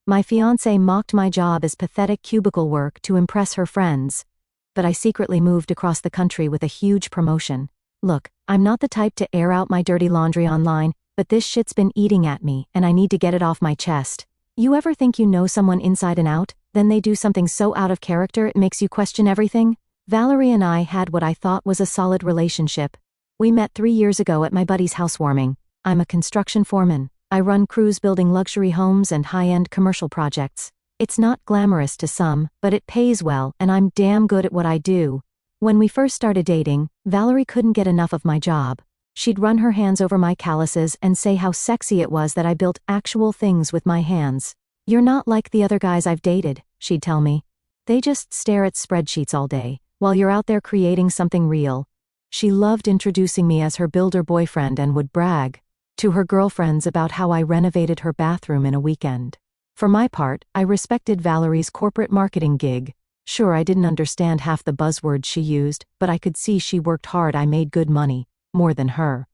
My fiancé mocked my job as pathetic cubicle work to impress her friends. But I secretly moved across the country with a huge promotion. Look, I'm not the type to air out my dirty laundry online, but this shit's been eating at me and I need to get it off my chest. You ever think you know someone inside and out, then they do something so out of character it makes you question everything? Valerie and I had what I thought was a solid relationship. We met 3 years ago at my buddy's housewarming. I'm a construction foreman. I run crews building luxury homes and high-end commercial projects. It's not glamorous to some, but it pays well and I'm damn good at what I do. When we first started dating, Valerie couldn't get enough of my job. She'd run her hands over my calluses and say how sexy it was that I built actual things with my hands. You're not like the other guys I've dated, she'd tell me. They just stare at spreadsheets all day, while you're out there creating something real. She loved introducing me as her builder boyfriend and would brag to her girlfriends about how I renovated her bathroom in a weekend. For my part, I respected Valerie's corporate marketing gig. Sure, I didn't understand half the buzzwords she used, but I could see she worked hard. I made good money. More than her.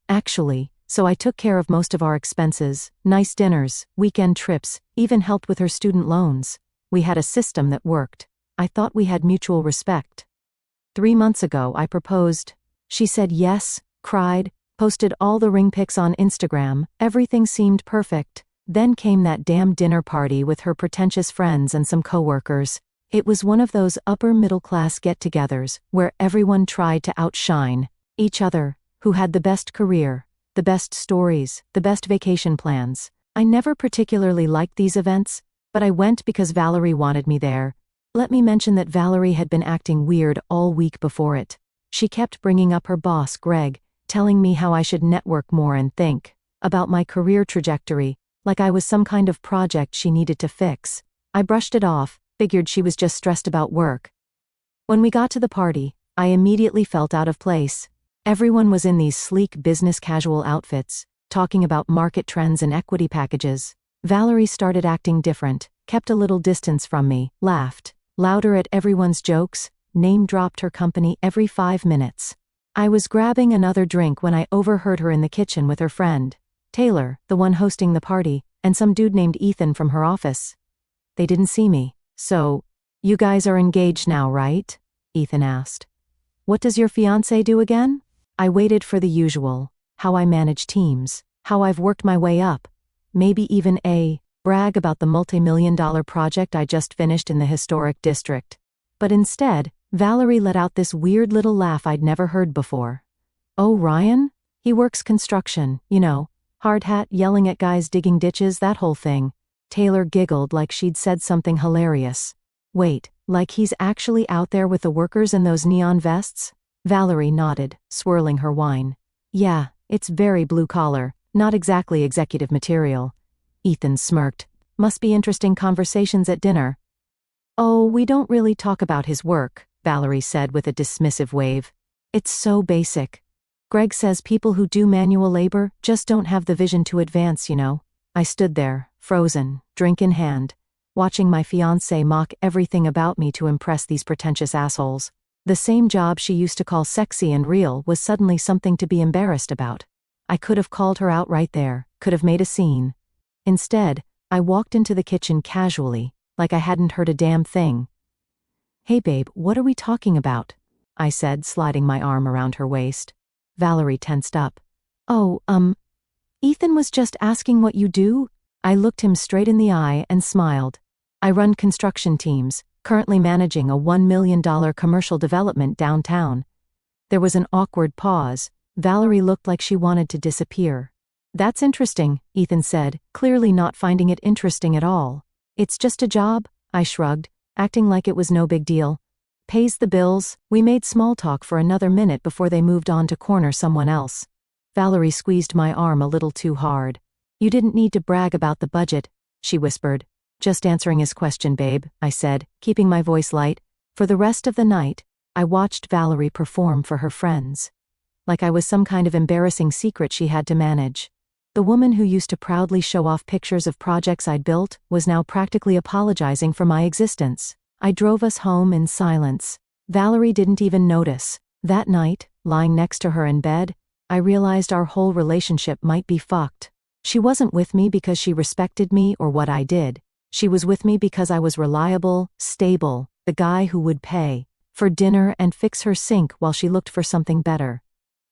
Actually, so I took care of most of our expenses, nice dinners, weekend trips, even helped with her student loans. We had a system that worked. I thought we had mutual respect. 3 months ago I proposed. She said yes, cried, posted all the ring pics on Instagram, everything seemed perfect. Then came that damn dinner party with her pretentious friends and some coworkers. It was one of those upper-middle-class get-togethers, where everyone tried to outshine each other, who had the best career, the best stories, the best vacation plans. I never particularly liked these events, but I went because Valerie wanted me there. Let me mention that Valerie had been acting weird all week before it. She kept bringing up her boss, Greg, telling me how I should network more and think about my career trajectory, like I was some kind of project she needed to fix. I brushed it off, figured she was just stressed about work. When we got to the party, I immediately felt out of place. Everyone was in these sleek business casual outfits, talking about market trends and equity packages. Valerie started acting different, kept a little distance from me, laughed louder at everyone's jokes, name-dropped her company every 5 minutes. I was grabbing another drink when I overheard her in the kitchen with her friend, Taylor, the one hosting the party, and some dude named Ethan from her office. They didn't see me. So, you guys are engaged now, right? Ethan asked. What does your fiancé do again? I waited for the usual, how I manage teams, how I've worked my way up, maybe even brag about the multi-million-dollar project I just finished in the historic district. But instead, Valerie let out this weird little laugh I'd never heard before. Oh, Ryan? He works construction, you know, hard hat yelling at guys digging ditches, that whole thing. Taylor giggled like she'd said something hilarious. Wait, like he's actually out there with the workers in those neon vests? Valerie nodded, swirling her wine. Yeah, it's very blue-collar, not exactly executive material. Ethan smirked. Must be interesting conversations at dinner. Oh, we don't really talk about his work, Valerie said with a dismissive wave. It's so basic. Greg says people who do manual labor just don't have the vision to advance, you know. I stood there, frozen, drink in hand, watching my fiancé mock everything about me to impress these pretentious assholes. The same job she used to call sexy and real was suddenly something to be embarrassed about. I could have called her out right there, could have made a scene. Instead, I walked into the kitchen casually, like I hadn't heard a damn thing. Hey babe, what are we talking about? I said, sliding my arm around her waist. Valerie tensed up. Oh, Ethan was just asking what you do? I looked him straight in the eye and smiled. I run construction teams, currently managing a $1 million commercial development downtown. There was an awkward pause. Valerie looked like she wanted to disappear. That's interesting, Ethan said, clearly not finding it interesting at all. It's just a job, I shrugged, acting like it was no big deal. Pays the bills. We made small talk for another minute before they moved on to corner someone else. Valerie squeezed my arm a little too hard. You didn't need to brag about the budget, she whispered. Just answering his question, babe, I said, keeping my voice light. For the rest of the night, I watched Valerie perform for her friends. Like I was some kind of embarrassing secret she had to manage. The woman who used to proudly show off pictures of projects I'd built was now practically apologizing for my existence. I drove us home in silence. Valerie didn't even notice. That night, lying next to her in bed, I realized our whole relationship might be fucked. She wasn't with me because she respected me or what I did. She was with me because I was reliable, stable, the guy who would pay for dinner and fix her sink while she looked for something better.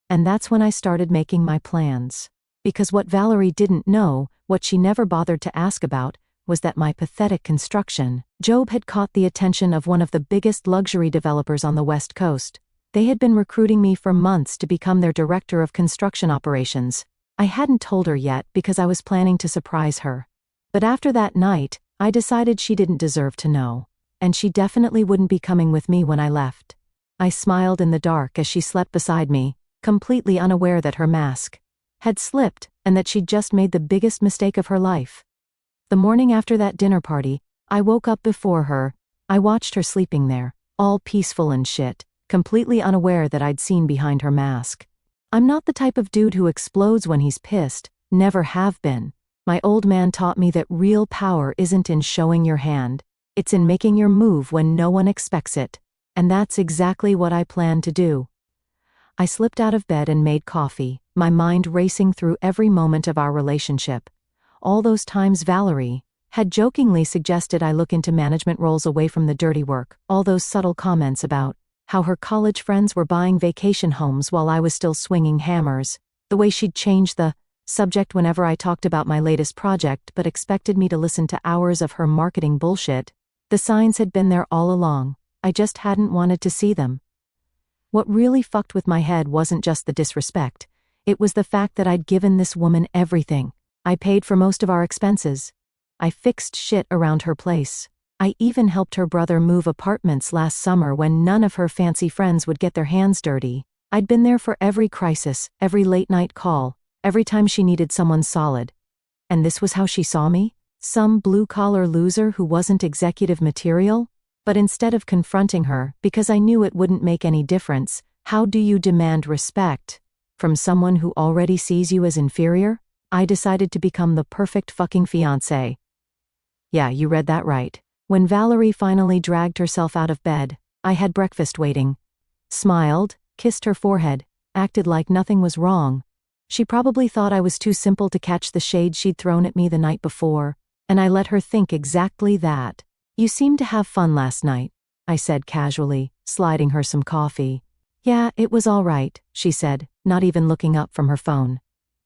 And that's when I started making my plans. Because what Valerie didn't know, what she never bothered to ask about, was that my pathetic construction job had caught the attention of one of the biggest luxury developers on the West Coast. They had been recruiting me for months to become their director of construction operations. I hadn't told her yet because I was planning to surprise her. But after that night, I decided she didn't deserve to know. And she definitely wouldn't be coming with me when I left. I smiled in the dark as she slept beside me, completely unaware that her mask had slipped and that she'd just made the biggest mistake of her life. The morning after that dinner party, I woke up before her. I watched her sleeping there, all peaceful and shit, completely unaware that I'd seen behind her mask. I'm not the type of dude who explodes when he's pissed, never have been. My old man taught me that real power isn't in showing your hand, it's in making your move when no one expects it. And that's exactly what I planned to do. I slipped out of bed and made coffee, my mind racing through every moment of our relationship. All those times Valerie had jokingly suggested I look into management roles away from the dirty work, all those subtle comments about how her college friends were buying vacation homes while I was still swinging hammers, the way she'd change the subject whenever I talked about my latest project but expected me to listen to hours of her marketing bullshit. The signs had been there all along, I just hadn't wanted to see them. What really fucked with my head wasn't just the disrespect, it was the fact that I'd given this woman everything. I paid for most of our expenses. I fixed shit around her place. I even helped her brother move apartments last summer when none of her fancy friends would get their hands dirty. I'd been there for every crisis, every late-night call, every time she needed someone solid. And this was how she saw me? Some blue-collar loser who wasn't executive material? But instead of confronting her, because I knew it wouldn't make any difference, how do you demand respect from someone who already sees you as inferior? I decided to become the perfect fucking fiancé. Yeah, you read that right. When Valerie finally dragged herself out of bed, I had breakfast waiting. Smiled, kissed her forehead, acted like nothing was wrong. She probably thought I was too simple to catch the shade she'd thrown at me the night before, and I let her think exactly that. You seemed to have fun last night, I said casually, sliding her some coffee. Yeah, it was all right, she said, not even looking up from her phone.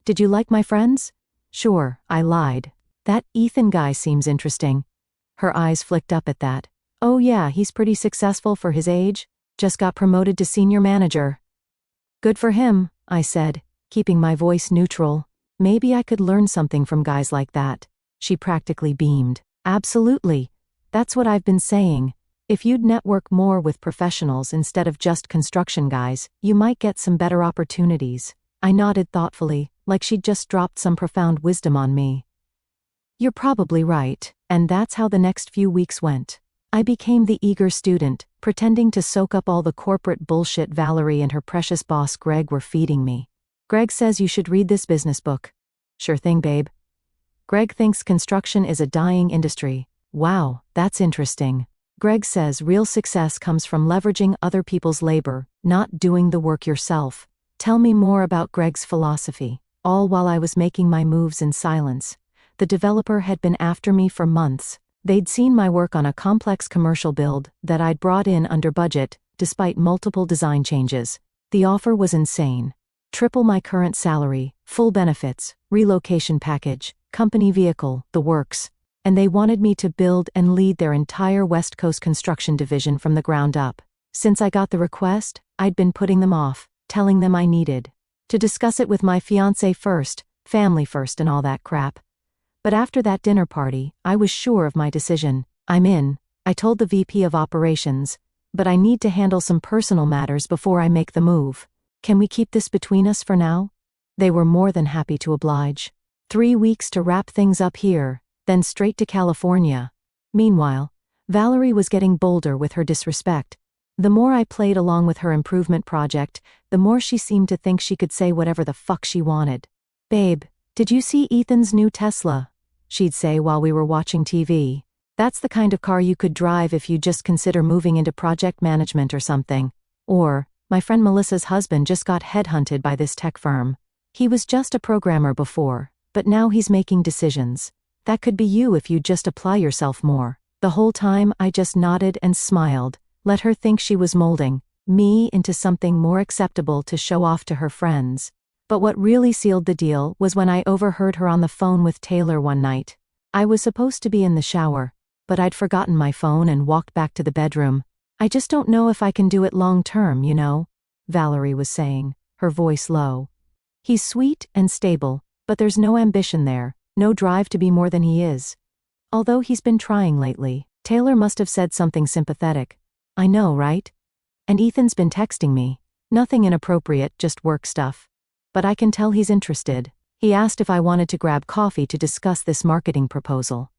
Did you like my friends? Sure, I lied. That Ethan guy seems interesting. Her eyes flicked up at that. Oh yeah, he's pretty successful for his age. Just got promoted to senior manager. Good for him, I said, keeping my voice neutral. Maybe I could learn something from guys like that. She practically beamed. Absolutely. That's what I've been saying. If you'd network more with professionals instead of just construction guys, you might get some better opportunities. I nodded thoughtfully, like she'd just dropped some profound wisdom on me. You're probably right, and that's how the next few weeks went. I became the eager student, pretending to soak up all the corporate bullshit Valerie and her precious boss Greg were feeding me. Greg says you should read this business book. Sure thing, babe. Greg thinks construction is a dying industry. Wow, that's interesting. Greg says real success comes from leveraging other people's labor, not doing the work yourself. Tell me more about Greg's philosophy. All while I was making my moves in silence. The developer had been after me for months. They'd seen my work on a complex commercial build that I'd brought in under budget, despite multiple design changes. The offer was insane. Triple my current salary, full benefits, relocation package, company vehicle, the works. And they wanted me to build and lead their entire West Coast construction division from the ground up. Since I got the request, I'd been putting them off, telling them I needed to discuss it with my fiancé first, family first and all that crap. But after that dinner party, I was sure of my decision. I'm in, I told the VP of operations, but I need to handle some personal matters before I make the move. Can we keep this between us for now? They were more than happy to oblige. 3 weeks to wrap things up here, then straight to California. Meanwhile, Valerie was getting bolder with her disrespect. The more I played along with her improvement project, the more she seemed to think she could say whatever the fuck she wanted. Babe, did you see Ethan's new Tesla? She'd say while we were watching TV. That's the kind of car you could drive if you just consider moving into project management or something. Or, my friend Melissa's husband just got headhunted by this tech firm. He was just a programmer before, but now he's making decisions. That could be you if you just apply yourself more. The whole time I just nodded and smiled, let her think she was molding me into something more acceptable to show off to her friends. But what really sealed the deal was when I overheard her on the phone with Taylor one night. I was supposed to be in the shower, but I'd forgotten my phone and walked back to the bedroom. I just don't know if I can do it long term, you know, Valerie was saying, her voice low. He's sweet and stable, but there's no ambition there, no drive to be more than he is. Although he's been trying lately. Taylor must have said something sympathetic. I know, right? And Ethan's been texting me. Nothing inappropriate, just work stuff. But I can tell he's interested. He asked if I wanted to grab coffee to discuss this marketing proposal.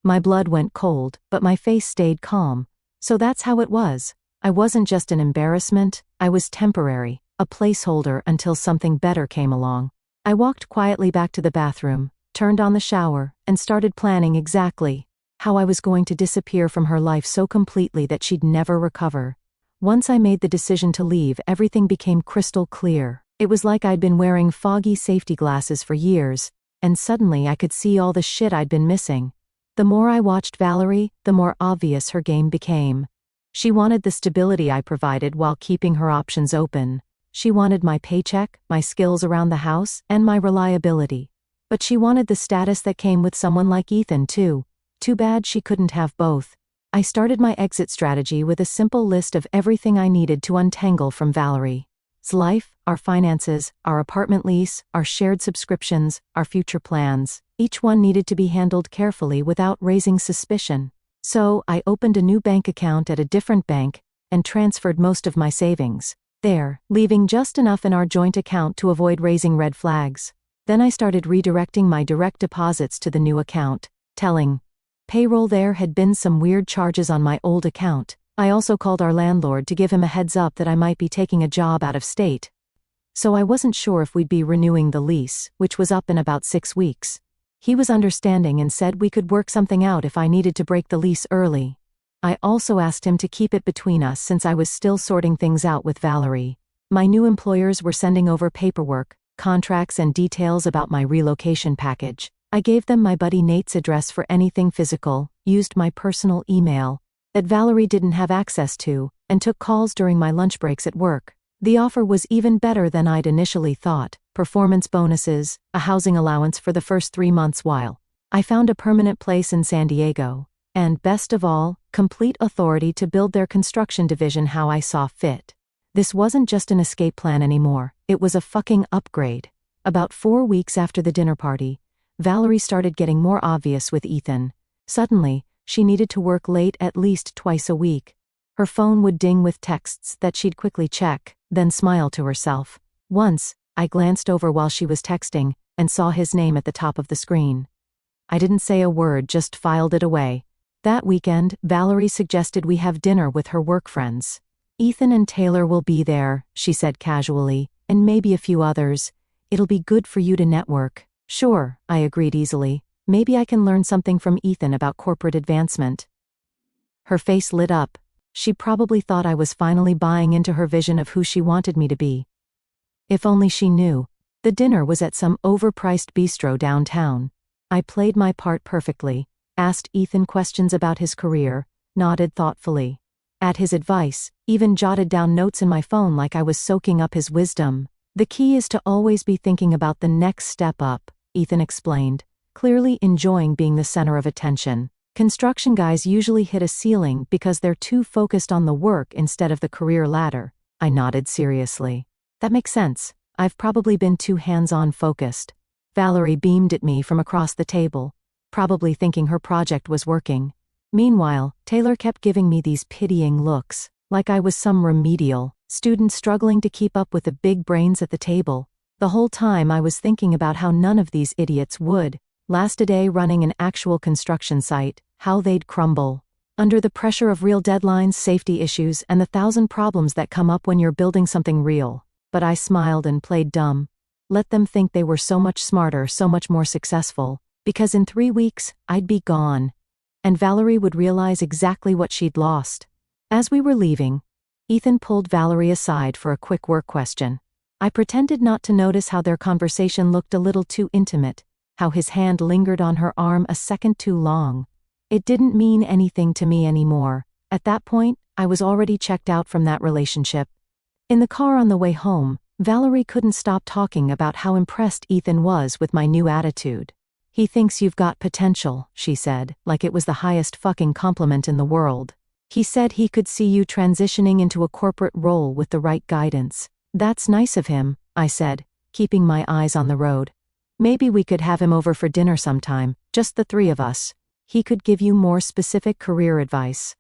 My blood went cold, but my face stayed calm. So that's how it was. I wasn't just an embarrassment, I was temporary, a placeholder until something better came along. I walked quietly back to the bathroom, turned on the shower, and started planning exactly how I was going to disappear from her life so completely that she'd never recover. Once I made the decision to leave, everything became crystal clear. It was like I'd been wearing foggy safety glasses for years, and suddenly I could see all the shit I'd been missing. The more I watched Valerie, the more obvious her game became. She wanted the stability I provided while keeping her options open. She wanted my paycheck, my skills around the house, and my reliability. But she wanted the status that came with someone like Ethan too. Too bad she couldn't have both. I started my exit strategy with a simple list of everything I needed to untangle from Valerie's life, our finances, our apartment lease, our shared subscriptions, our future plans. Each one needed to be handled carefully without raising suspicion. So, I opened a new bank account at a different bank and transferred most of my savings there, leaving just enough in our joint account to avoid raising red flags. Then I started redirecting my direct deposits to the new account, telling payroll there had been some weird charges on my old account. I also called our landlord to give him a heads up that I might be taking a job out of state. So I wasn't sure if we'd be renewing the lease, which was up in about 6 weeks. He was understanding and said we could work something out if I needed to break the lease early. I also asked him to keep it between us since I was still sorting things out with Valerie. My new employers were sending over paperwork, contracts, and details about my relocation package. I gave them my buddy Nate's address for anything physical, used my personal email that Valerie didn't have access to, and took calls during my lunch breaks at work. The offer was even better than I'd initially thought: performance bonuses, a housing allowance for the first 3 months while I found a permanent place in San Diego, and, best of all, complete authority to build their construction division how I saw fit. This wasn't just an escape plan anymore, it was a fucking upgrade. About 4 weeks after the dinner party, Valerie started getting more obvious with Ethan. Suddenly, she needed to work late at least twice a week. Her phone would ding with texts that she'd quickly check, then smile to herself. Once, I glanced over while she was texting and saw his name at the top of the screen. I didn't say a word, just filed it away. That weekend, Valerie suggested we have dinner with her work friends. Ethan and Taylor will be there, she said casually, and maybe a few others. It'll be good for you to network. Sure, I agreed easily. Maybe I can learn something from Ethan about corporate advancement. Her face lit up. She probably thought I was finally buying into her vision of who she wanted me to be. If only she knew. The dinner was at some overpriced bistro downtown. I played my part perfectly, asked Ethan questions about his career, nodded thoughtfully at his advice, even jotted down notes in my phone like I was soaking up his wisdom. The key is to always be thinking about the next step up, Ethan explained, clearly enjoying being the center of attention. Construction guys usually hit a ceiling because they're too focused on the work instead of the career ladder. I nodded seriously. That makes sense. I've probably been too hands-on focused. Valerie beamed at me from across the table, probably thinking her project was working. Meanwhile, Taylor kept giving me these pitying looks, like I was some remedial student struggling to keep up with the big brains at the table. The whole time I was thinking about how none of these idiots would last a day running an actual construction site, how they'd crumble under the pressure of real deadlines, safety issues, and the 1,000 problems that come up when you're building something real. But I smiled and played dumb. Let them think they were so much smarter, so much more successful, because in 3 weeks, I'd be gone. And Valerie would realize exactly what she'd lost. As we were leaving, Ethan pulled Valerie aside for a quick work question. I pretended not to notice how their conversation looked a little too intimate, how his hand lingered on her arm a second too long. It didn't mean anything to me anymore. At that point, I was already checked out from that relationship. In the car on the way home, Valerie couldn't stop talking about how impressed Ethan was with my new attitude. "He thinks you've got potential," she said, like it was the highest fucking compliment in the world. "He said he could see you transitioning into a corporate role with the right guidance." "That's nice of him," I said, keeping my eyes on the road. "Maybe we could have him over for dinner sometime, just the three of us. He could give you more specific career advice."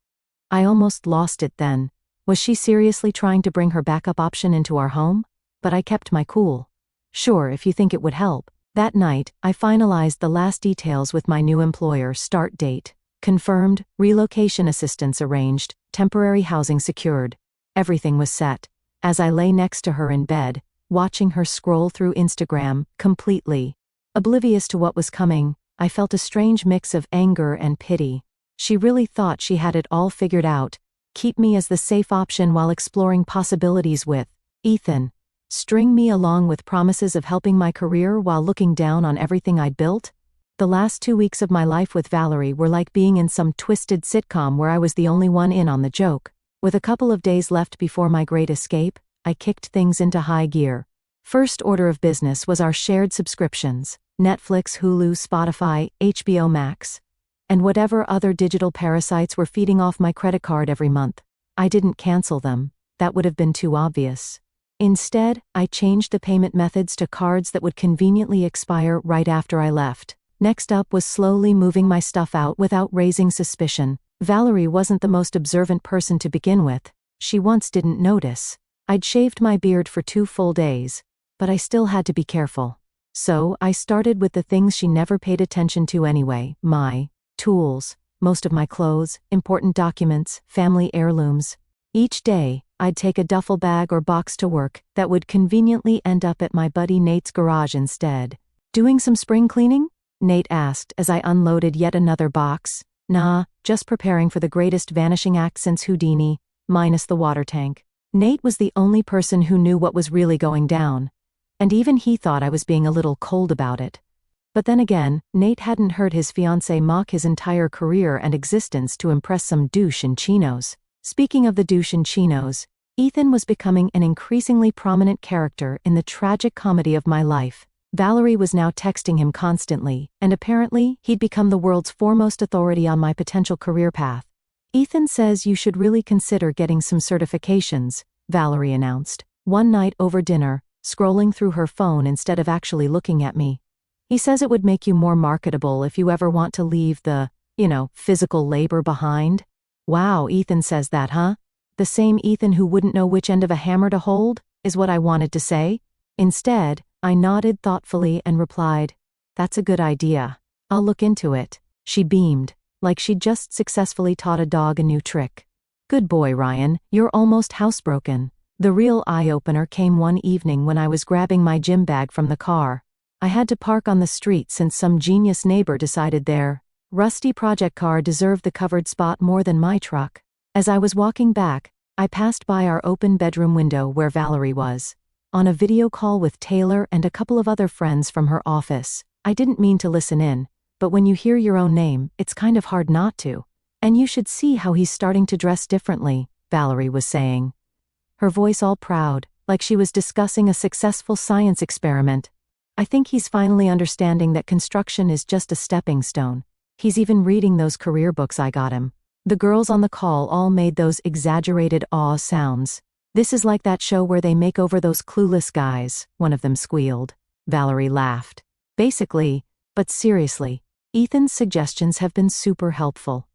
I almost lost it then. Was she seriously trying to bring her backup option into our home? But I kept my cool. "Sure, if you think it would help." That night, I finalized the last details with my new employer. Start date confirmed, relocation assistance arranged, temporary housing secured. Everything was set. As I lay next to her in bed, watching her scroll through Instagram, completely oblivious to what was coming, I felt a strange mix of anger and pity. She really thought she had it all figured out, keep me as the safe option while exploring possibilities with Ethan. String me along with promises of helping my career while looking down on everything I'd built? The last 2 weeks of my life with Valerie were like being in some twisted sitcom where I was the only one in on the joke. With a couple of days left before my great escape, I kicked things into high gear. First order of business was our shared subscriptions: Netflix, Hulu, Spotify, HBO Max, and whatever other digital parasites were feeding off my credit card every month. I didn't cancel them. That would have been too obvious. Instead, I changed the payment methods to cards that would conveniently expire right after I left. Next up was slowly moving my stuff out without raising suspicion. Valerie wasn't the most observant person to begin with. She once didn't notice. I'd shaved my beard for 2 full days, but I still had to be careful. So, I started with the things she never paid attention to anyway: my tools, most of my clothes, important documents, family heirlooms. Each day, I'd take a duffel bag or box to work that would conveniently end up at my buddy Nate's garage instead. "Doing some spring cleaning?" Nate asked as I unloaded yet another box. "Nah, just preparing for the greatest vanishing act since Houdini, minus the water tank." Nate was the only person who knew what was really going down, and even he thought I was being a little cold about it. But then again, Nate hadn't heard his fiancée mock his entire career and existence to impress some douche in chinos. Speaking of the douche in chinos, Ethan was becoming an increasingly prominent character in the tragic comedy of my life. Valerie was now texting him constantly, and apparently, he'd become the world's foremost authority on my potential career path. "Ethan says you should really consider getting some certifications," Valerie announced, one night over dinner, scrolling through her phone instead of actually looking at me. "He says it would make you more marketable if you ever want to leave the, physical labor behind." Wow, Ethan says that, huh? The same Ethan who wouldn't know which end of a hammer to hold, is what I wanted to say. Instead, I nodded thoughtfully and replied, "That's a good idea. I'll look into it." She beamed, like she'd just successfully taught a dog a new trick. "Good boy, Ryan, you're almost housebroken." The real eye-opener came one evening when I was grabbing my gym bag from the car. I had to park on the street since some genius neighbor decided their rusty project car deserved the covered spot more than my truck. As I was walking back, I passed by our open bedroom window where Valerie was, on a video call with Taylor and a couple of other friends from her office. I didn't mean to listen in, but when you hear your own name, it's kind of hard not to. "And you should see how he's starting to dress differently," Valerie was saying. Her voice all proud, like she was discussing a successful science experiment. "I think he's finally understanding that construction is just a stepping stone. He's even reading those career books I got him." The girls on the call all made those exaggerated awe sounds. "This is like that show where they make over those clueless guys," one of them squealed. Valerie laughed. "Basically, but seriously, Ethan's suggestions have been super helpful.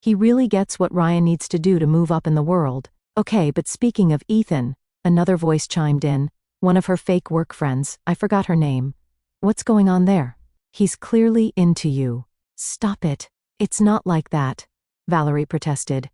He really gets what Ryan needs to do to move up in the world." "Okay, but speaking of Ethan," another voice chimed in, one of her fake work friends, I forgot her name. "What's going on there?" "He's clearly into you." "Stop it. It's not like that," Valerie protested,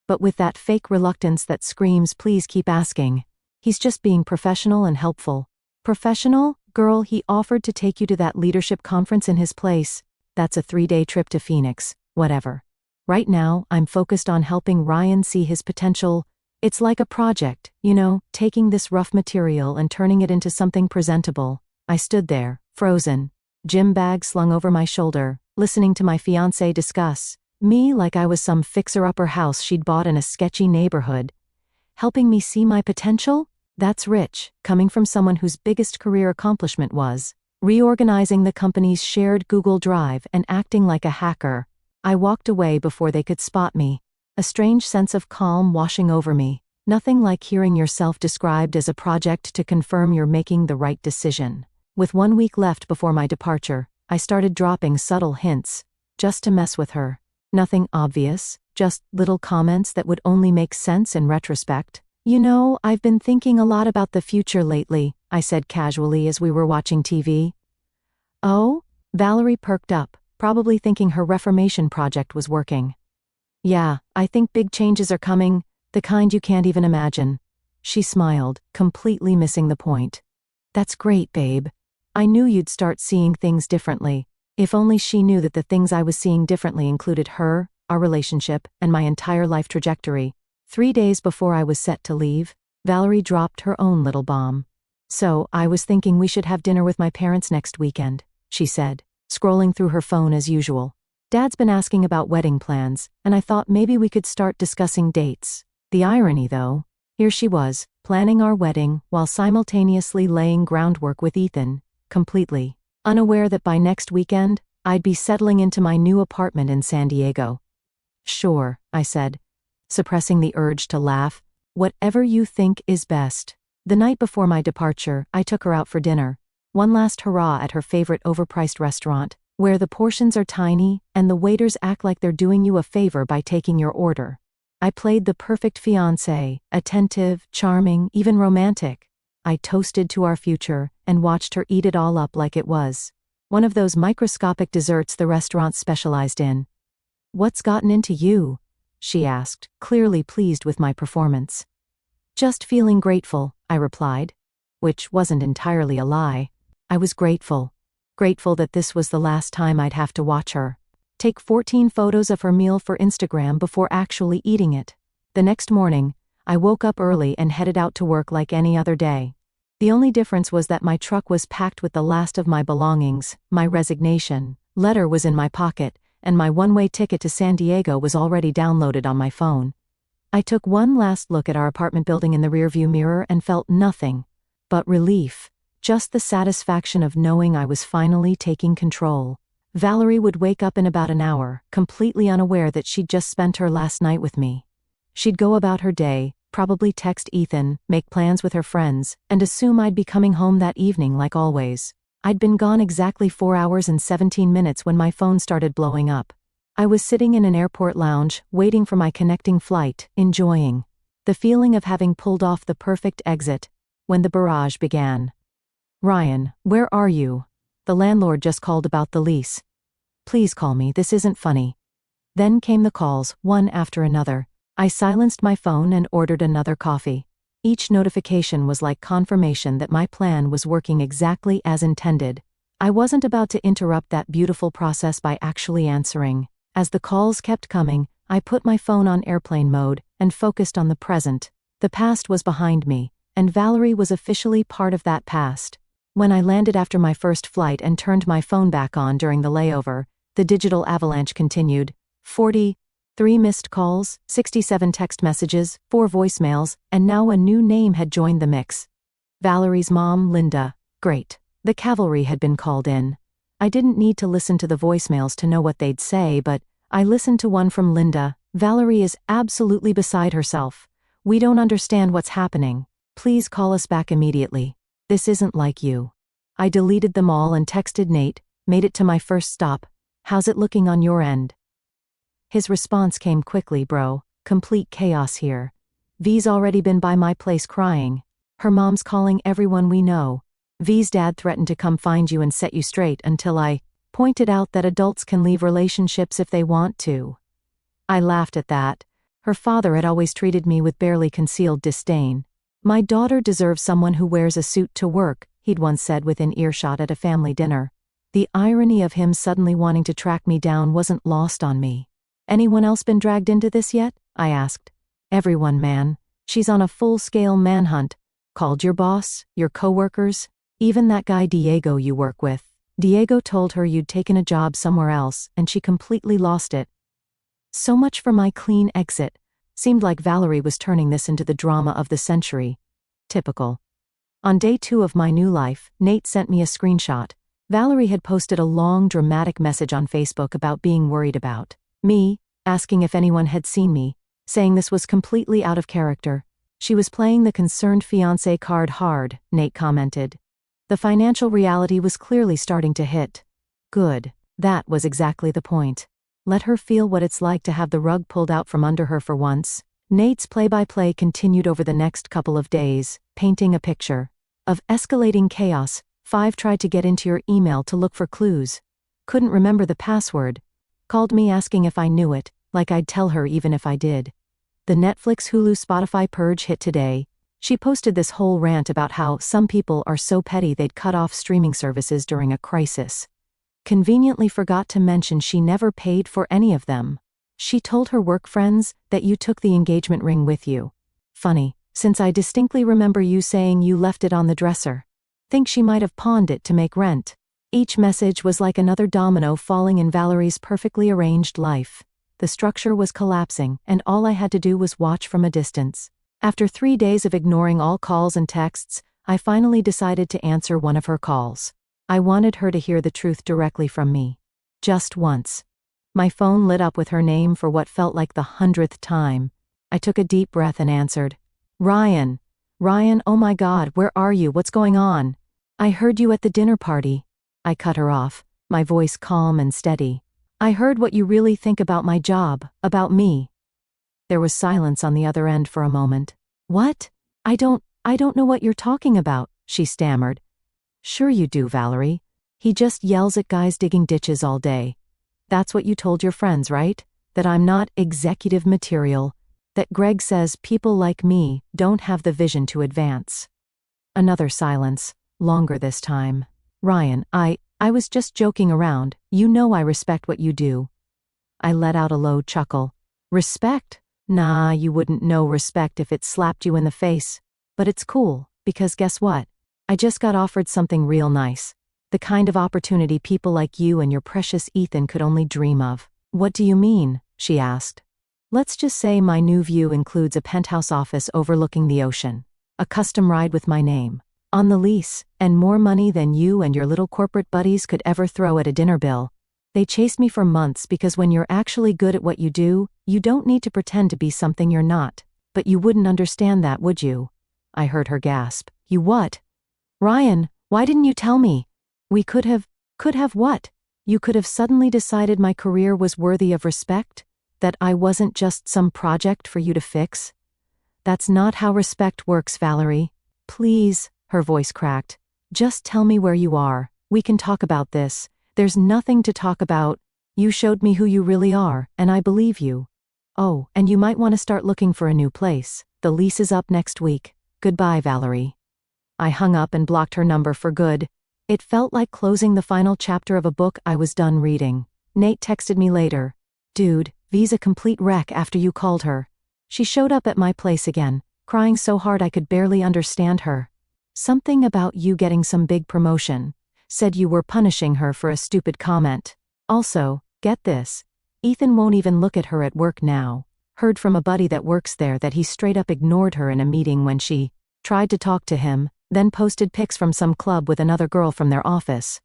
but with that fake reluctance that screams, "Please keep asking." "He's just being professional and helpful." "Professional? Girl, he offered to take you to that leadership conference in his place. That's a 3-day trip to Phoenix, whatever. Right now, I'm focused on helping Ryan see his potential. It's like a project, taking this rough material and turning it into something presentable." I stood there, frozen. gym bag slung over my shoulder, listening to my fiancé discuss me like I was some fixer-upper house she'd bought in a sketchy neighborhood. Helping me see my potential? That's rich, coming from someone whose biggest career accomplishment was reorganizing the company's shared Google Drive and acting like a hacker. I walked away before they could spot me, a strange sense of calm washing over me. Nothing like hearing yourself described as a project to confirm you're making the right decision. With 1 week left before my departure, I started dropping subtle hints, just to mess with her. Nothing obvious, just little comments that would only make sense in retrospect. You know, I've been thinking a lot about the future lately, I said casually as we were watching TV. Oh? Valerie perked up, probably thinking her reformation project was working. Yeah, I think big changes are coming, the kind you can't even imagine. She smiled, completely missing the point. That's great, babe. I knew you'd start seeing things differently. If only she knew that the things I was seeing differently included her, our relationship, and my entire life trajectory. 3 days before I was set to leave, Valerie dropped her own little bomb. So, I was thinking we should have dinner with my parents next weekend, she said, scrolling through her phone as usual. Dad's been asking about wedding plans, and I thought maybe we could start discussing dates. The irony, though, here she was, planning our wedding while simultaneously laying groundwork with Ethan, completely unaware that by next weekend, I'd be settling into my new apartment in San Diego. Sure, I said, suppressing the urge to laugh. Whatever you think is best. The night before my departure, I took her out for dinner. One last hurrah at her favorite overpriced restaurant, where the portions are tiny and the waiters act like they're doing you a favor by taking your order. I played the perfect fiancé, attentive, charming, even romantic. I toasted to our future and watched her eat it all up like it was one of those microscopic desserts the restaurant specialized in. What's gotten into you? She asked, clearly pleased with my performance. Just feeling grateful, I replied. Which wasn't entirely a lie. I was grateful. Grateful that this was the last time I'd have to watch her take 14 photos of her meal for Instagram before actually eating it. The next morning, I woke up early and headed out to work like any other day. The only difference was that my truck was packed with the last of my belongings. My resignation letter was in my pocket, and my one-way ticket to San Diego was already downloaded on my phone. I took one last look at our apartment building in the rearview mirror and felt nothing but relief, just the satisfaction of knowing I was finally taking control. Valerie would wake up in about an hour, completely unaware that she'd just spent her last night with me. She'd go about her day, probably text Ethan, make plans with her friends, and assume I'd be coming home that evening like always. I'd been gone exactly 4 hours and 17 minutes when my phone started blowing up. I was sitting in an airport lounge, waiting for my connecting flight, enjoying the feeling of having pulled off the perfect exit, when the barrage began. Ryan, where are you? The landlord just called about the lease. Please call me, this isn't funny. Then came the calls, one after another. I silenced my phone and ordered another coffee. Each notification was like confirmation that my plan was working exactly as intended. I wasn't about to interrupt that beautiful process by actually answering. As the calls kept coming, I put my phone on airplane mode and focused on the present. The past was behind me, and Valerie was officially part of that past. When I landed after my first flight and turned my phone back on during the layover, the digital avalanche continued. 43 missed calls, 67 text messages, 4 voicemails, and now a new name had joined the mix. Valerie's mom, Linda. Great. The cavalry had been called in. I didn't need to listen to the voicemails to know what they'd say, but I listened to one from Linda. Valerie is absolutely beside herself. We don't understand what's happening. Please call us back immediately. This isn't like you. I deleted them all and texted Nate, made it to my first stop. How's it looking on your end? His response came quickly, bro. Complete chaos here. V's already been by my place crying. Her mom's calling everyone we know. V's dad threatened to come find you and set you straight until I pointed out that adults can leave relationships if they want to. I laughed at that. Her father had always treated me with barely concealed disdain. My daughter deserves someone who wears a suit to work, he'd once said within earshot at a family dinner. The irony of him suddenly wanting to track me down wasn't lost on me. Anyone else been dragged into this yet? I asked. Everyone, man. She's on a full-scale manhunt. Called your boss, your coworkers, even that guy Diego you work with. Diego told her you'd taken a job somewhere else, and she completely lost it. So much for my clean exit. Seemed like Valerie was turning this into the drama of the century. Typical. On day 2 of my new life, Nate sent me a screenshot. Valerie had posted a long, dramatic message on Facebook about being worried about me, asking if anyone had seen me, saying this was completely out of character. She was playing the concerned fiancé card hard, Nate commented. The financial reality was clearly starting to hit. Good. That was exactly the point. Let her feel what it's like to have the rug pulled out from under her for once. Nate's play-by-play continued over the next couple of days, painting a picture of escalating chaos. 5 tried to get into your email to look for clues. Couldn't remember the password. Called me asking if I knew it, like I'd tell her even if I did. The Netflix, Hulu, Spotify purge hit today. She posted this whole rant about how some people are so petty they'd cut off streaming services during a crisis. Conveniently forgot to mention she never paid for any of them. She told her work friends that you took the engagement ring with you. Funny, since I distinctly remember you saying you left it on the dresser. Think she might have pawned it to make rent. Each message was like another domino falling in Valerie's perfectly arranged life. The structure was collapsing, and all I had to do was watch from a distance. After 3 days of ignoring all calls and texts, I finally decided to answer one of her calls. I wanted her to hear the truth directly from me. Just once. My phone lit up with her name for what felt like the 100th time. I took a deep breath and answered. Ryan. Ryan, oh my God, where are you? What's going on? I heard you at the dinner party. I cut her off, my voice calm and steady. I heard what you really think about my job, about me. There was silence on the other end for a moment. What? I don't know what you're talking about, she stammered. Sure you do, Valerie. He just yells at guys digging ditches all day. That's what you told your friends, right? That I'm not executive material. That Greg says people like me don't have the vision to advance. Another silence, longer this time. Ryan, I was just joking around. You know I respect what you do. I let out a low chuckle. Respect? Nah, you wouldn't know respect if it slapped you in the face. But it's cool, because guess what? I just got offered something real nice. The kind of opportunity people like you and your precious Ethan could only dream of. What do you mean? She asked. Let's just say my new view includes a penthouse office overlooking the ocean, a custom ride with my name on the lease, and more money than you and your little corporate buddies could ever throw at a dinner bill. They chased me for months because when you're actually good at what you do, you don't need to pretend to be something you're not. But you wouldn't understand that, would you? I heard her gasp. You what? Ryan, why didn't you tell me? We could have what? You could have suddenly decided my career was worthy of respect? That I wasn't just some project for you to fix? That's not how respect works, Valerie. Please, her voice cracked. Just tell me where you are. We can talk about this. There's nothing to talk about. You showed me who you really are, and I believe you. Oh, and you might want to start looking for a new place. The lease is up next week. Goodbye, Valerie. I hung up and blocked her number for good. It felt like closing the final chapter of a book I was done reading. Nate texted me later. Dude, V's a complete wreck after you called her. She showed up at my place again, crying so hard I could barely understand her. Something about you getting some big promotion. Said you were punishing her for a stupid comment. Also, get this. Ethan won't even look at her at work now. Heard from a buddy that works there that he straight up ignored her in a meeting when she tried to talk to him, then posted pics from some club with another girl from their office.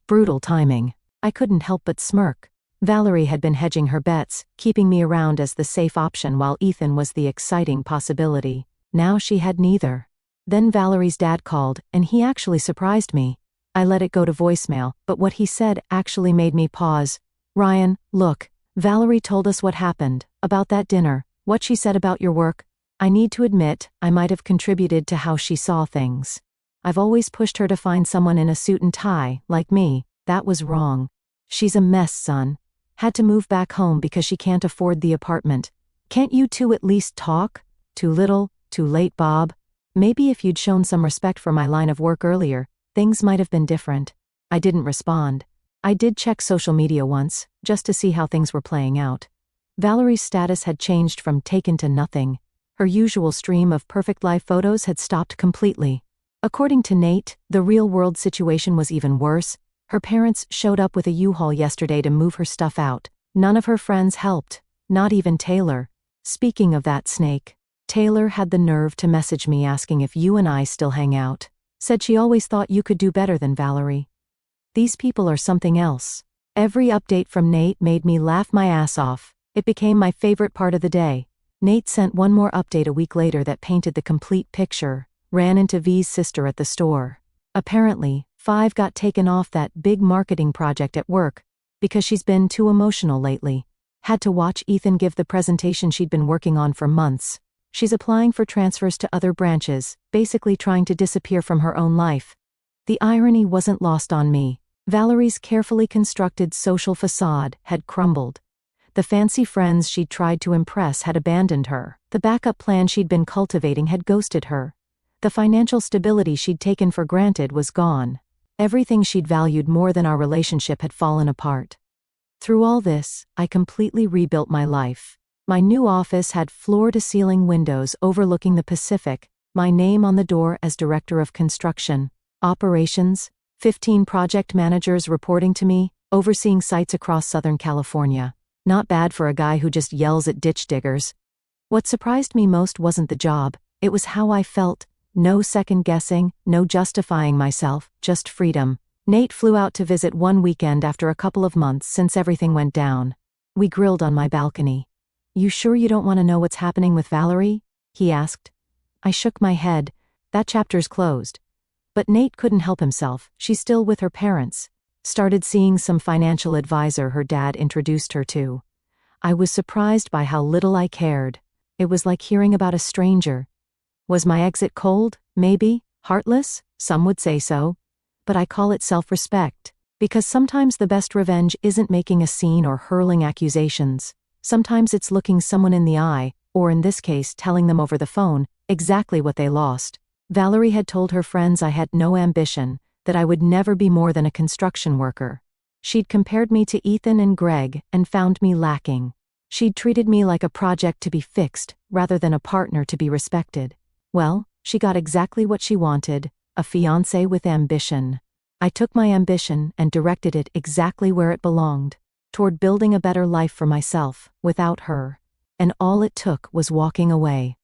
Brutal timing. I couldn't help but smirk. Valerie had been hedging her bets, keeping me around as the safe option while Ethan was the exciting possibility. Now she had neither. Then Valerie's dad called, and he actually surprised me. I let it go to voicemail, but what he said actually made me pause. Ryan, look, Valerie told us what happened, about that dinner, what she said about your work. I need to admit, I might have contributed to how she saw things. I've always pushed her to find someone in a suit and tie, like me. That was wrong. She's a mess, son. Had to move back home because she can't afford the apartment. Can't you two at least talk? Too little, too late, Bob. Maybe if you'd shown some respect for my line of work earlier, things might have been different. I didn't respond. I did check social media once, just to see how things were playing out. Valerie's status had changed from taken to nothing. Her usual stream of perfect life photos had stopped completely. According to Nate, the real-world situation was even worse. Her parents showed up with a U-Haul yesterday to move her stuff out. None of her friends helped, not even Taylor. Speaking of that snake, Taylor had the nerve to message me asking if you and I still hang out. Said she always thought you could do better than Valerie. These people are something else. Every update from Nate made me laugh my ass off. It became my favorite part of the day. Nate sent one more update a week later that painted the complete picture. Ran into V's sister at the store. Apparently, Five got taken off that big marketing project at work because she's been too emotional lately. Had to watch Ethan give the presentation she'd been working on for months. She's applying for transfers to other branches, basically trying to disappear from her own life. The irony wasn't lost on me. Valerie's carefully constructed social facade had crumbled. The fancy friends she'd tried to impress had abandoned her. The backup plan she'd been cultivating had ghosted her. The financial stability she'd taken for granted was gone. Everything she'd valued more than our relationship had fallen apart. Through all this, I completely rebuilt my life. My new office had floor-to-ceiling windows overlooking the Pacific, my name on the door as Director of Construction, Operations, 15 project managers reporting to me, overseeing sites across Southern California. Not bad for a guy who just yells at ditch diggers. What surprised me most wasn't the job, it was how I felt. No second-guessing, no justifying myself, just freedom. Nate flew out to visit one weekend after a couple of months since everything went down. We grilled on my balcony. "You sure you don't want to know what's happening with Valerie?" he asked. I shook my head. That chapter's closed. But Nate couldn't help himself. She's still with her parents. Started seeing some financial advisor her dad introduced her to. I was surprised by how little I cared. It was like hearing about a stranger. Was my exit cold? Maybe. Heartless? Some would say so. But I call it self-respect. Because sometimes the best revenge isn't making a scene or hurling accusations. Sometimes it's looking someone in the eye, or in this case telling them over the phone, exactly what they lost. Valerie had told her friends I had no ambition, that I would never be more than a construction worker. She'd compared me to Ethan and Greg and found me lacking. She'd treated me like a project to be fixed, rather than a partner to be respected. Well, she got exactly what she wanted, a fiancé with ambition. I took my ambition and directed it exactly where it belonged. Toward building a better life for myself, without her. And all it took was walking away.